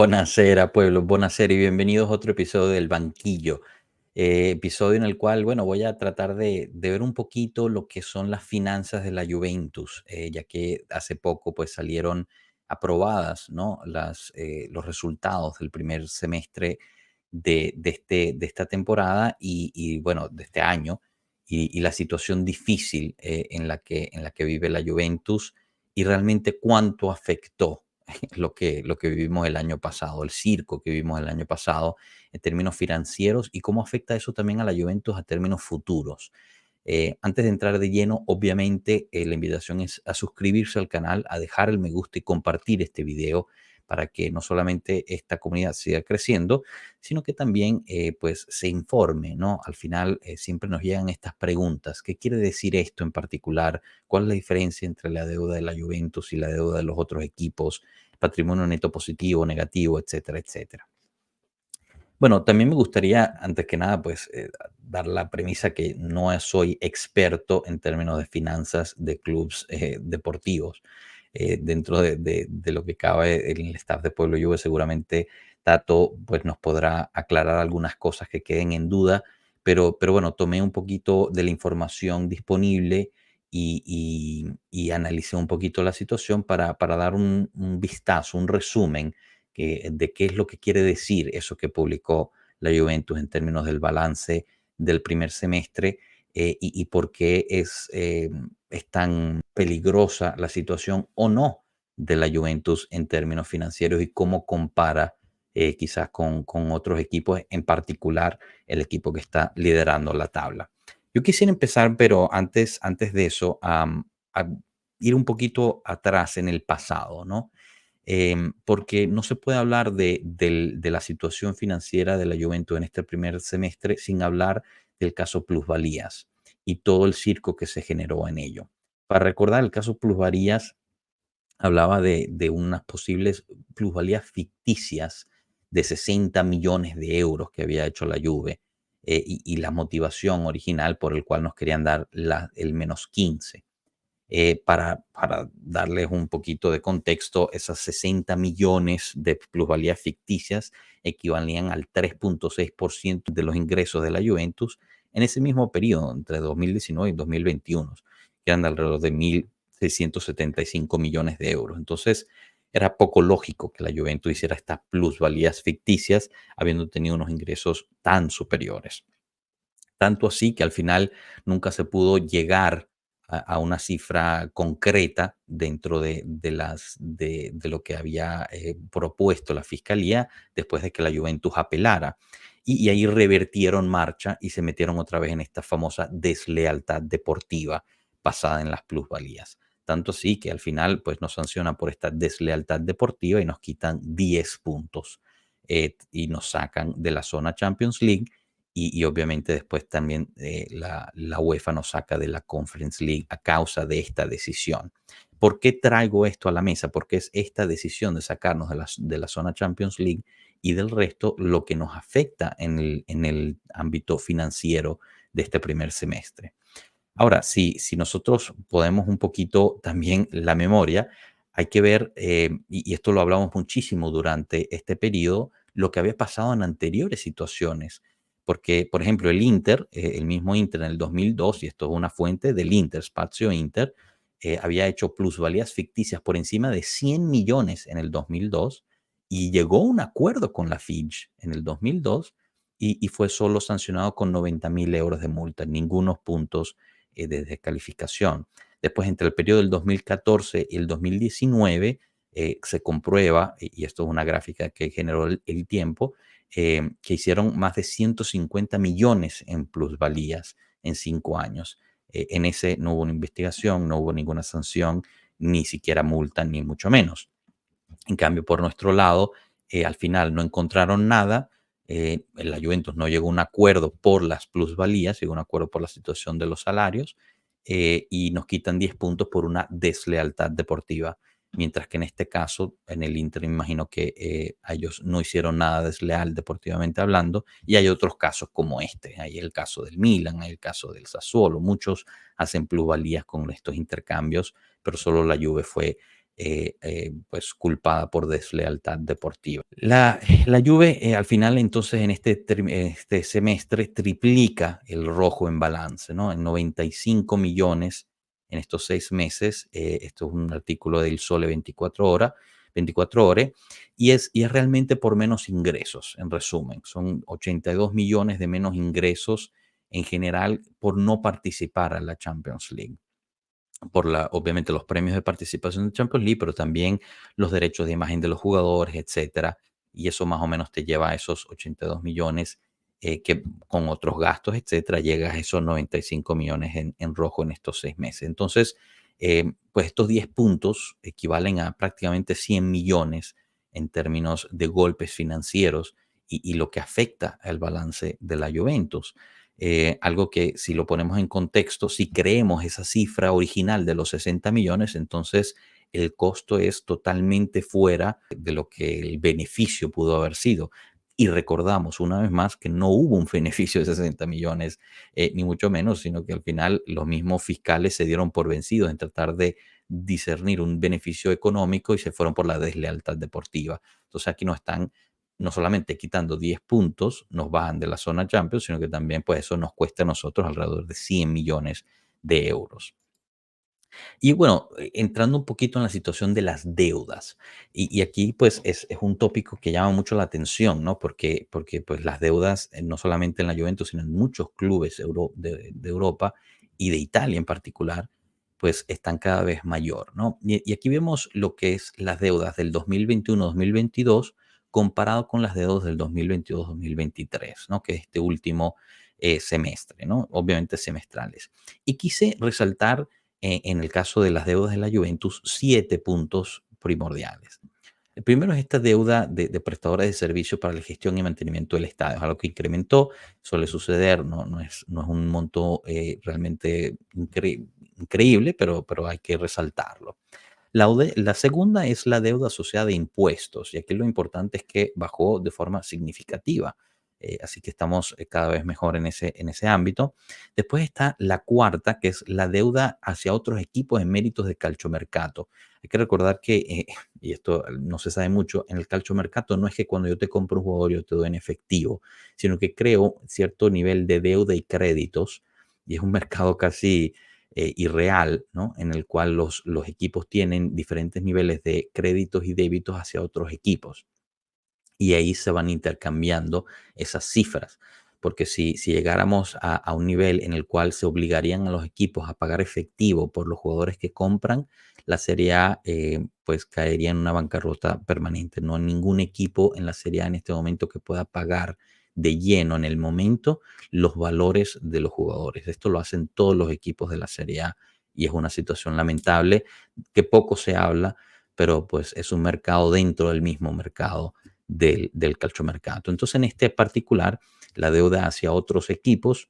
Buonasera, pueblo, buonasera y bienvenidos a otro episodio del Banquillo. Episodio en el cual, bueno, voy a tratar de ver un poquito lo que son las finanzas de la Juventus, ya que hace poco pues salieron aprobadas, ¿no? Los resultados del primer semestre de esta temporada bueno, de este año y la situación difícil en la que vive la Juventus y realmente cuánto afectó lo que vivimos el año pasado, el circo que vivimos el año pasado en términos financieros y cómo afecta eso también a la Juventus a términos futuros. Antes de entrar de lleno, obviamente la invitación es a suscribirse al canal, a dejar el me gusta y compartir este video para que no solamente esta comunidad siga creciendo, sino que también pues se informe, ¿no? Al final siempre nos llegan estas preguntas. ¿Qué quiere decir esto en particular? ¿Cuál es la diferencia entre la deuda de la Juventus y la deuda de los otros equipos? Patrimonio neto positivo, negativo, etcétera, etcétera. Bueno, también me gustaría, antes que nada, pues dar la premisa que no soy experto en términos de finanzas de clubes deportivos. Dentro de lo que cabe en el staff de Pueblo Juve, seguramente Tato pues, nos podrá aclarar algunas cosas que queden en duda, pero bueno, tomé un poquito de la información disponible y analicé un poquito la situación para dar un vistazo, un resumen de qué es lo que quiere decir eso que publicó la Juventus en términos del balance del primer semestre y por qué es tan peligrosa la situación o no de la Juventus en términos financieros y cómo compara quizás con otros equipos, en particular el equipo que está liderando la tabla. Yo quisiera empezar, pero antes de eso, a ir un poquito atrás en el pasado, ¿no? Porque no se puede hablar de la situación financiera de la Juventus en este primer semestre sin hablar del caso plusvalías y todo el circo que se generó en ello. Para recordar, el caso plusvalías hablaba de unas posibles plusvalías ficticias de 60 millones de euros que había hecho la Juve y la motivación original por el cual nos querían dar el menos 15. Para darles un poquito de contexto, esas 60 millones de plusvalías ficticias equivalían al 3,6% de los ingresos de la Juventus en ese mismo periodo, entre 2019 y 2021, que eran de alrededor de 1.675 millones de euros. Entonces, era poco lógico que la Juventus hiciera estas plusvalías ficticias habiendo tenido unos ingresos tan superiores. Tanto así que al final nunca se pudo llegar a una cifra concreta dentro de lo que había propuesto la fiscalía después de que la Juventus apelara. Y ahí revertieron marcha y se metieron otra vez en esta famosa deslealtad deportiva basada en las plusvalías. Tanto así que al final pues nos sancionan por esta deslealtad deportiva y nos quitan 10 puntos y nos sacan de la zona Champions League y obviamente después también la UEFA nos saca de la Conference League a causa de esta decisión. ¿Por qué traigo esto a la mesa? Porque es esta decisión de sacarnos de la zona Champions League y del resto lo que nos afecta en el ámbito financiero de este primer semestre. Ahora, si nosotros podemos un poquito también la memoria, hay que ver, y esto lo hablamos muchísimo durante este periodo, lo que había pasado en anteriores situaciones. Porque, por ejemplo, el Inter, el mismo Inter en el 2002, y esto es una fuente del Inter, Spazio Inter, había hecho plusvalías ficticias por encima de 100 millones en el 2002 y llegó a un acuerdo con la Fitch en el 2002 y fue solo sancionado con 90.000 euros de multa, ningunos puntos de descalificación. Después, entre el periodo del 2014 y el 2019, se comprueba, y esto es una gráfica que generó el tiempo, que hicieron más de 150 millones en plusvalías en 5 años. En ese no hubo una investigación, no hubo ninguna sanción, ni siquiera multa, ni mucho menos. En cambio, por nuestro lado, al final no encontraron nada. La Juventus no llegó a un acuerdo por las plusvalías, llegó a un acuerdo por la situación de los salarios y nos quitan 10 puntos por una deslealtad deportiva. Mientras que en este caso, en el Inter, me imagino que ellos no hicieron nada desleal deportivamente hablando, y hay otros casos como este. Hay el caso del Milan, hay el caso del Sassuolo. Muchos hacen plusvalías con estos intercambios, pero solo la Juve fue pues culpada por deslealtad deportiva. La Juve, al final, entonces, en este semestre triplica el rojo en balance, ¿no? En 95 millones en estos 6 meses. Esto es un artículo del Sole 24 Ore, y es realmente por menos ingresos, en resumen. Son 82 millones de menos ingresos en general por no participar a la Champions League, obviamente los premios de participación en Champions League, pero también los derechos de imagen de los jugadores, etcétera. Y eso más o menos te lleva a esos 82 millones, que con otros gastos, etcétera, llegas a esos 95 millones en rojo en estos 6 meses. Entonces, pues estos 10 puntos equivalen a prácticamente 100 millones en términos de golpes financieros, y lo que afecta al balance de la Juventus. Algo que, si lo ponemos en contexto, si creemos esa cifra original de los 60 millones, entonces el costo es totalmente fuera de lo que el beneficio pudo haber sido. Y recordamos una vez más que no hubo un beneficio de 60 millones, ni mucho menos, sino que al final los mismos fiscales se dieron por vencidos en tratar de discernir un beneficio económico y se fueron por la deslealtad deportiva. Entonces aquí nos están no solamente quitando 10 puntos, nos bajan de la zona Champions, sino que también pues eso nos cuesta a nosotros alrededor de 100 millones de euros. Y bueno, entrando un poquito en la situación de las deudas, y aquí pues es un tópico que llama mucho la atención, ¿no? Porque pues las deudas, no solamente en la Juventus, sino en muchos clubes de Europa y de Italia en particular, pues están cada vez mayor, ¿no? Y aquí vemos lo que es las deudas del 2021-2022 comparado con las deudas del 2022-2023, ¿no? Que es este último semestre, ¿no? Obviamente semestrales. Y quise resaltar, en el caso de las deudas de la Juventus, 7 puntos primordiales. El primero es esta deuda de prestadores de servicios para la gestión y mantenimiento del estadio. Es algo que incrementó, suele suceder, no es un monto realmente increíble, pero hay que resaltarlo. La segunda es la deuda asociada a impuestos, y aquí lo importante es que bajó de forma significativa. Así que estamos cada vez mejor en ese ámbito. Después está la cuarta, que es la deuda hacia otros equipos en méritos de calciomercato. Hay que recordar que, y esto no se sabe mucho, en el calciomercato no es que cuando yo te compro un jugador yo te doy en efectivo, sino que creo cierto nivel de deuda y créditos, y es un mercado casi irreal, ¿no? En el cual los equipos tienen diferentes niveles de créditos y débitos hacia otros equipos. Y ahí se van intercambiando esas cifras. Porque si llegáramos a un nivel en el cual se obligarían a los equipos a pagar efectivo por los jugadores que compran, la Serie A pues caería en una bancarrota permanente. No hay ningún equipo en la Serie A en este momento que pueda pagar de lleno en el momento los valores de los jugadores. Esto lo hacen todos los equipos de la Serie A, y es una situación lamentable que poco se habla, pero pues es un mercado dentro del mismo mercado del calciomercato. Entonces, en este particular, la deuda hacia otros equipos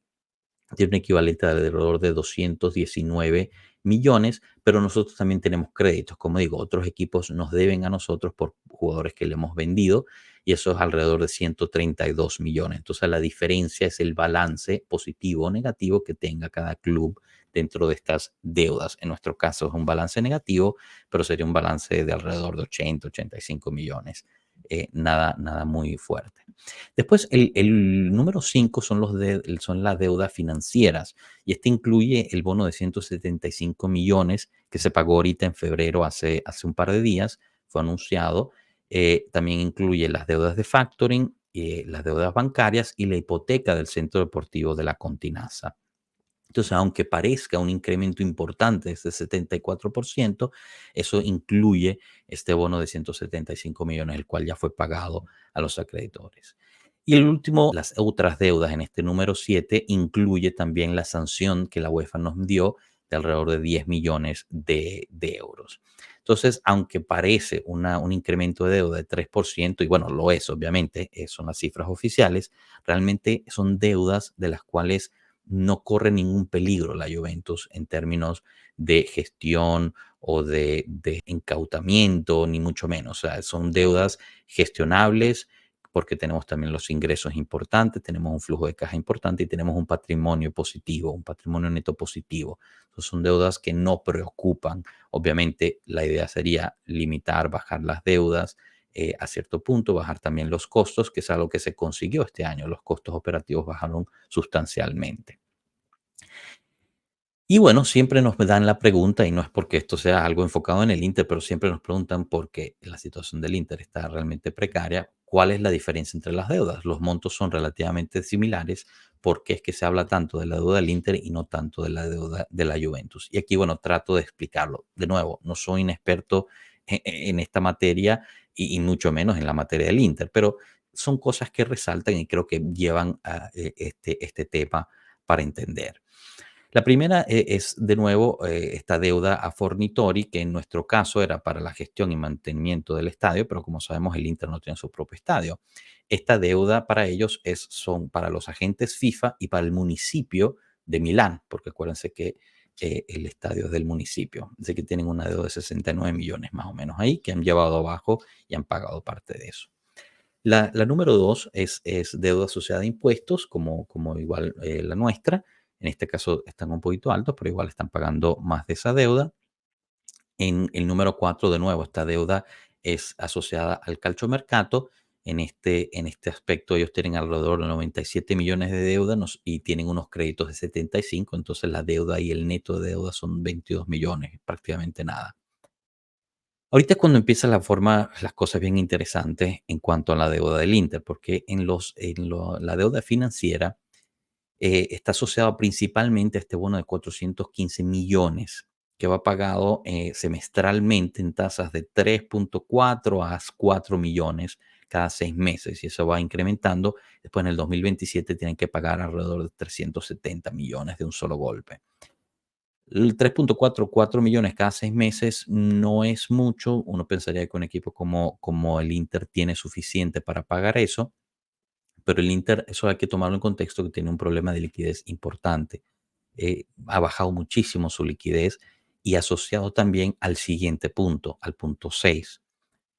tiene un equivalente de alrededor de 219 millones, pero nosotros también tenemos créditos. Como digo, otros equipos nos deben a nosotros por jugadores que le hemos vendido, y eso es alrededor de 132 millones. Entonces, la diferencia es el balance positivo o negativo que tenga cada club dentro de estas deudas. En nuestro caso es un balance negativo, pero sería un balance de alrededor de 85 millones. Nada muy fuerte. Después, el número 5 son las deudas financieras, y este incluye el bono de 175 millones que se pagó ahorita en febrero, hace un par de días, fue anunciado. También incluye las deudas de factoring, las deudas bancarias y la hipoteca del Centro Deportivo de la Continaza. Entonces, aunque parezca un incremento importante, este 74%, eso incluye este bono de 175 millones, el cual ya fue pagado a los acreedores. Y el último, las otras deudas en este número 7, incluye también la sanción que la UEFA nos dio de alrededor de 10 millones de euros. Entonces, aunque parece un incremento de deuda de 3%, y bueno, lo es, obviamente, son las cifras oficiales, realmente son deudas de las cuales no corre ningún peligro la Juventus en términos de gestión o de encautamiento, ni mucho menos. O sea, son deudas gestionables, porque tenemos también los ingresos importantes, tenemos un flujo de caja importante y tenemos un patrimonio positivo, un patrimonio neto positivo. Entonces son deudas que no preocupan. Obviamente la idea sería limitar, bajar las deudas a cierto punto, bajar también los costos, que es algo que se consiguió este año. Los costos operativos bajaron sustancialmente. Y bueno, siempre nos dan la pregunta, y no es porque esto sea algo enfocado en el Inter, pero siempre nos preguntan por qué la situación del Inter está realmente precaria, cuál es la diferencia entre las deudas. Los montos son relativamente similares, ¿por qué es que se habla tanto de la deuda del Inter y no tanto de la deuda de la Juventus? Y aquí, bueno, trato de explicarlo. De nuevo, no soy un experto en esta materia y mucho menos en la materia del Inter, pero son cosas que resaltan y creo que llevan a este tema para entender. La primera es, de nuevo, esta deuda a Fornitori, que en nuestro caso era para la gestión y mantenimiento del estadio, pero como sabemos el Inter no tiene su propio estadio. Esta deuda para ellos son para los agentes FIFA y para el municipio de Milán, porque acuérdense que el estadio es del municipio. Así que tienen una deuda de 69 millones más o menos ahí, que han llevado abajo y han pagado parte de eso. La número dos es deuda asociada a impuestos, como igual la nuestra. En este caso están un poquito altos, pero igual están pagando más de esa deuda. En el número 4, de nuevo, esta deuda es asociada al calciomercato. En este aspecto, ellos tienen alrededor de 97 millones de deuda y tienen unos créditos de 75. Entonces, la deuda y el neto de deuda son 22 millones, prácticamente nada. Ahorita es cuando empiezan las cosas bien interesantes en cuanto a la deuda del Inter, porque la deuda financiera está asociada principalmente a este bono de 415 millones que va pagado semestralmente en tasas de 3,4 a 4 millones cada 6 meses y eso va incrementando. Después en el 2027 tienen que pagar alrededor de 370 millones de un solo golpe. El 3,4 millones cada 6 meses no es mucho. Uno pensaría que un equipo como el Inter tiene suficiente para pagar eso, pero el Inter, eso hay que tomarlo en contexto que tiene un problema de liquidez importante. Ha bajado muchísimo su liquidez y asociado también al siguiente punto, al punto 6.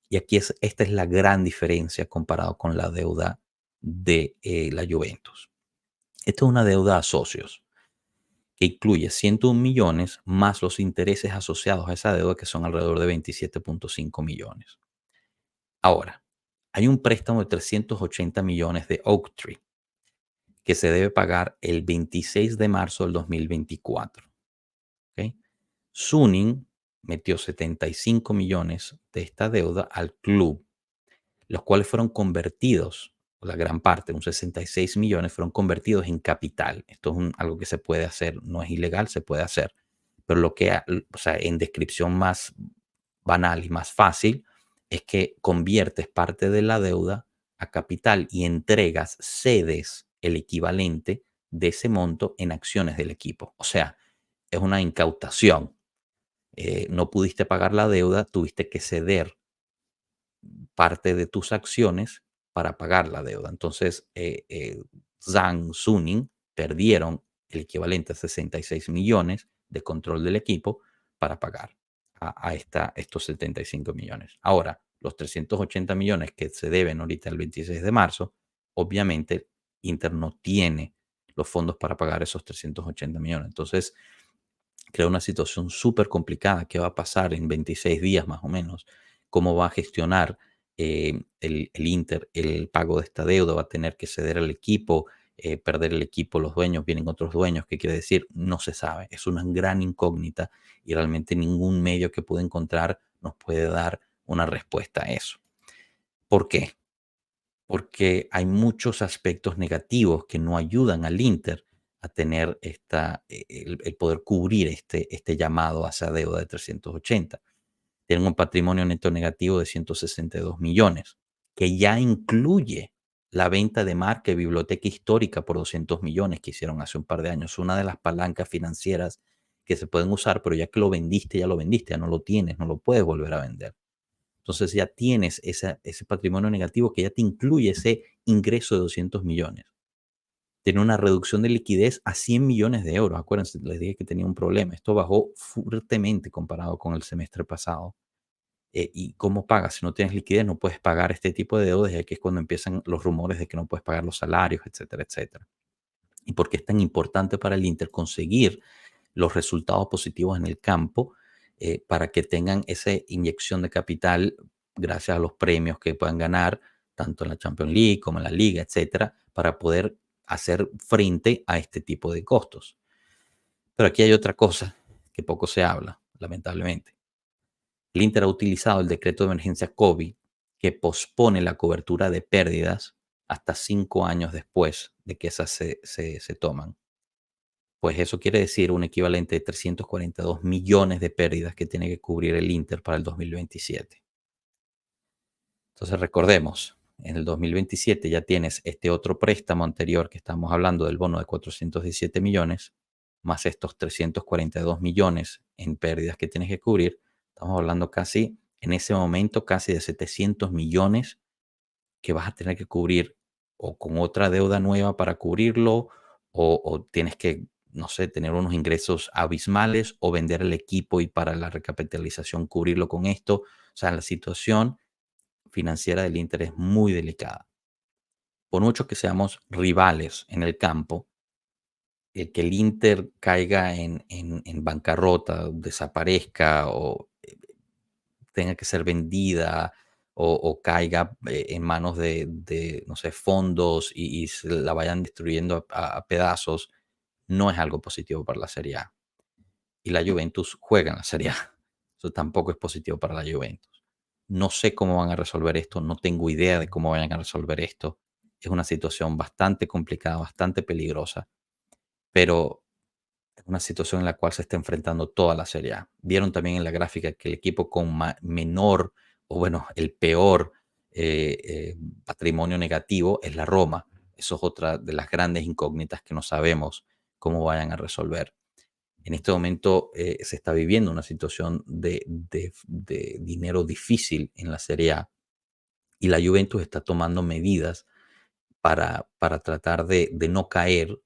Y aquí esta es la gran diferencia comparado con la deuda de la Juventus. Esta es una deuda a socios que incluye 101 millones más los intereses asociados a esa deuda que son alrededor de 27,5 millones. Ahora, hay un préstamo de 380 millones de Oaktree que se debe pagar el 26 de marzo del 2024. ¿Ok? Suning metió 75 millones de esta deuda al club, los cuales fueron convertidos, la gran parte, un 66 millones, fueron convertidos en capital. Esto es algo que se puede hacer, no es ilegal, se puede hacer. Pero o sea, en descripción más banal y más fácil, es que conviertes parte de la deuda a capital y cedes el equivalente de ese monto en acciones del equipo. O sea, es una incautación. No pudiste pagar la deuda, tuviste que ceder parte de tus acciones para pagar la deuda. Entonces, Zhang Suning perdieron el equivalente a 66 millones de control del equipo para pagar estos 75 millones. Ahora, los 380 millones que se deben ahorita el 26 de marzo, obviamente Inter no tiene los fondos para pagar esos 380 millones. Entonces, crea una situación súper complicada. ¿Qué va a pasar en 26 días más o menos? ¿Cómo va a gestionar el Inter el pago de esta deuda? ¿Va a tener que ceder al equipo? ¿Perder el equipo? ¿Los dueños? ¿Vienen otros dueños? ¿Qué quiere decir? No se sabe. Es una gran incógnita y realmente ningún medio que pueda encontrar nos puede dar una respuesta a eso. ¿Por qué? Porque hay muchos aspectos negativos que no ayudan al Inter a tener el poder cubrir este llamado a esa deuda de 380. Tienen un patrimonio neto negativo de 162 millones, que ya incluye la venta de marca y biblioteca histórica por 200 millones que hicieron hace un par de años. Una de las palancas financieras que se pueden usar, pero ya que lo vendiste, ya no lo tienes, no lo puedes volver a vender. Entonces ya tienes ese patrimonio negativo que ya te incluye ese ingreso de 200 millones. Tiene una reducción de liquidez a 100 millones de euros. Acuérdense, les dije que tenía un problema. Esto bajó fuertemente comparado con el semestre pasado. ¿Y cómo pagas? Si no tienes liquidez, no puedes pagar este tipo de deudas, y aquí es cuando empiezan los rumores de que no puedes pagar los salarios, etcétera, etcétera. ¿Y por qué es tan importante para el Inter conseguir los resultados positivos en el campo para que tengan esa inyección de capital gracias a los premios que puedan ganar, tanto en la Champions League como en la Liga, etcétera, para poder hacer frente a este tipo de costos? Pero aquí hay otra cosa que poco se habla, lamentablemente. El Inter ha utilizado el decreto de emergencia COVID que pospone la cobertura de pérdidas hasta 5 años después de que esas se toman. Pues eso quiere decir un equivalente de 342 millones de pérdidas que tiene que cubrir el Inter para el 2027. Entonces recordemos, en el 2027 ya tienes este otro préstamo anterior que estamos hablando del bono de 417 millones, más estos 342 millones en pérdidas que tienes que cubrir. Estamos hablando casi, en ese momento, casi de 700 millones que vas a tener que cubrir o con otra deuda nueva para cubrirlo, o tienes que, no sé, tener unos ingresos abismales o vender el equipo y para la recapitalización cubrirlo con esto. O sea, la situación financiera del Inter es muy delicada. Por mucho que seamos rivales en el campo, el que el Inter caiga en bancarrota, desaparezca o tenga que ser vendida o caiga en manos de, no sé, fondos y se la vayan destruyendo a pedazos, no es algo positivo para la Serie A. Y la Juventus juega en la Serie A. Eso tampoco es positivo para la Juventus. No sé cómo van a resolver esto, no tengo idea de cómo vayan a resolver esto. Es una situación bastante complicada, bastante peligrosa, pero es una situación en la cual se está enfrentando toda la Serie A. Vieron también en la gráfica que el equipo con menor, o bueno, el peor eh, eh, patrimonio negativo es la Roma. Eso es otra de las grandes incógnitas que no sabemos cómo vayan a resolver. En este momento se está viviendo una situación de dinero difícil en la Serie A y la Juventus está tomando medidas para tratar de no caer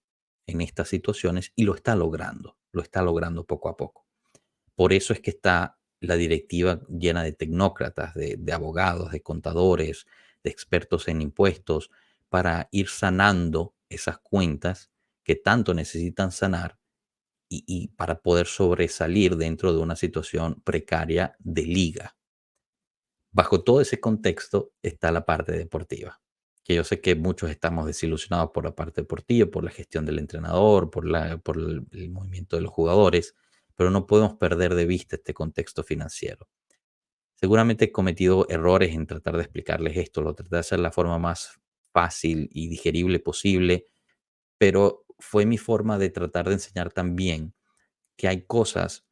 en estas situaciones y lo está logrando poco a poco. Por eso es que está la directiva llena de tecnócratas, de abogados, de contadores, de expertos en impuestos, para ir sanando esas cuentas que tanto necesitan sanar y para poder sobresalir dentro de una situación precaria de liga. Bajo todo ese contexto está la parte deportiva, que yo sé que muchos estamos desilusionados por la parte deportiva, por la gestión del entrenador, por el movimiento de los jugadores, pero no podemos perder de vista este contexto financiero. Seguramente he cometido errores en tratar de explicarles esto, lo traté de hacer de la forma más fácil y digerible posible, pero fue mi forma de tratar de enseñar también que hay cosas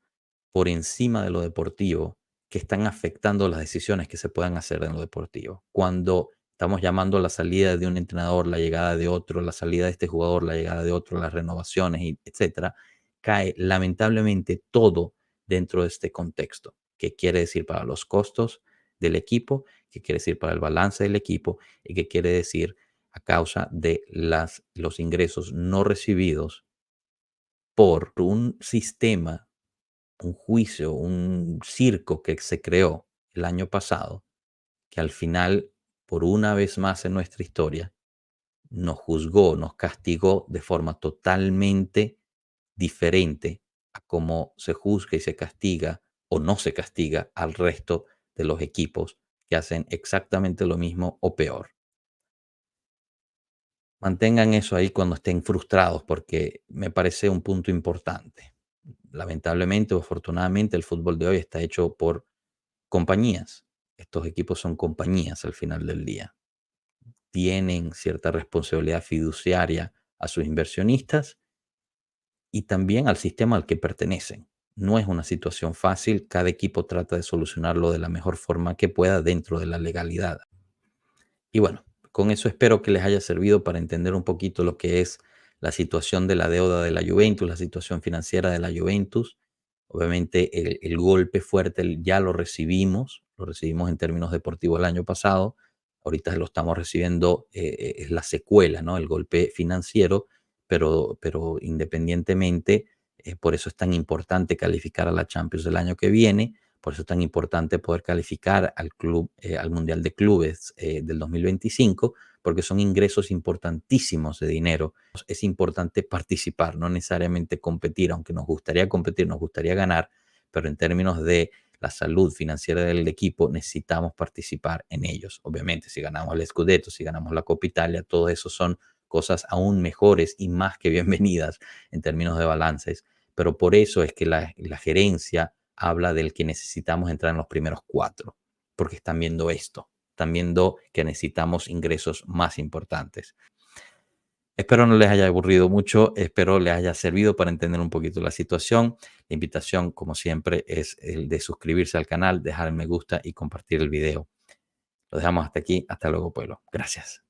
por encima de lo deportivo que están afectando las decisiones que se puedan hacer en lo deportivo. Cuando estamos llamando a la salida de un entrenador, la llegada de otro, la salida de este jugador, la llegada de otro, las renovaciones, etcétera, cae lamentablemente todo dentro de este contexto. ¿Qué quiere decir para los costos del equipo? ¿Qué quiere decir para el balance del equipo? ¿Y qué quiere decir a causa de los ingresos no recibidos por un sistema, un juicio, un circo que se creó el año pasado, que al final, por una vez más en nuestra historia, nos juzgó, nos castigó de forma totalmente diferente a cómo se juzga y se castiga o no se castiga al resto de los equipos que hacen exactamente lo mismo o peor. Mantengan eso ahí cuando estén frustrados porque me parece un punto importante. Lamentablemente o afortunadamente el fútbol de hoy está hecho por compañías. Estos equipos son compañías al final del día. Tienen cierta responsabilidad fiduciaria a sus inversionistas y también al sistema al que pertenecen. No es una situación fácil, cada equipo trata de solucionarlo de la mejor forma que pueda dentro de la legalidad. Y bueno, con eso espero que les haya servido para entender un poquito lo que es la situación de la deuda de la Juventus, la situación financiera de la Juventus. Obviamente el golpe fuerte ya lo recibimos en términos deportivos el año pasado, ahorita lo estamos recibiendo, es la secuela, ¿no? El golpe financiero, pero independientemente, por eso es tan importante calificar a la Champions el año que viene, Por eso es tan importante poder calificar al club, al Mundial de Clubes del 2025, porque son ingresos importantísimos de dinero. Es importante participar, no necesariamente competir, aunque nos gustaría competir, nos gustaría ganar, pero en términos de la salud financiera del equipo, necesitamos participar en ellos. Obviamente, si ganamos el Scudetto, si ganamos la Copa Italia, todo eso son cosas aún mejores y más que bienvenidas en términos de balances. Pero por eso es que la gerencia habla del que necesitamos entrar en los primeros 4, porque están viendo esto, están viendo que necesitamos ingresos más importantes. Espero no les haya aburrido mucho, espero les haya servido para entender un poquito la situación. La invitación, como siempre, es el de suscribirse al canal, dejar el me gusta y compartir el video. Lo dejamos hasta aquí. Hasta luego, pueblo. Gracias.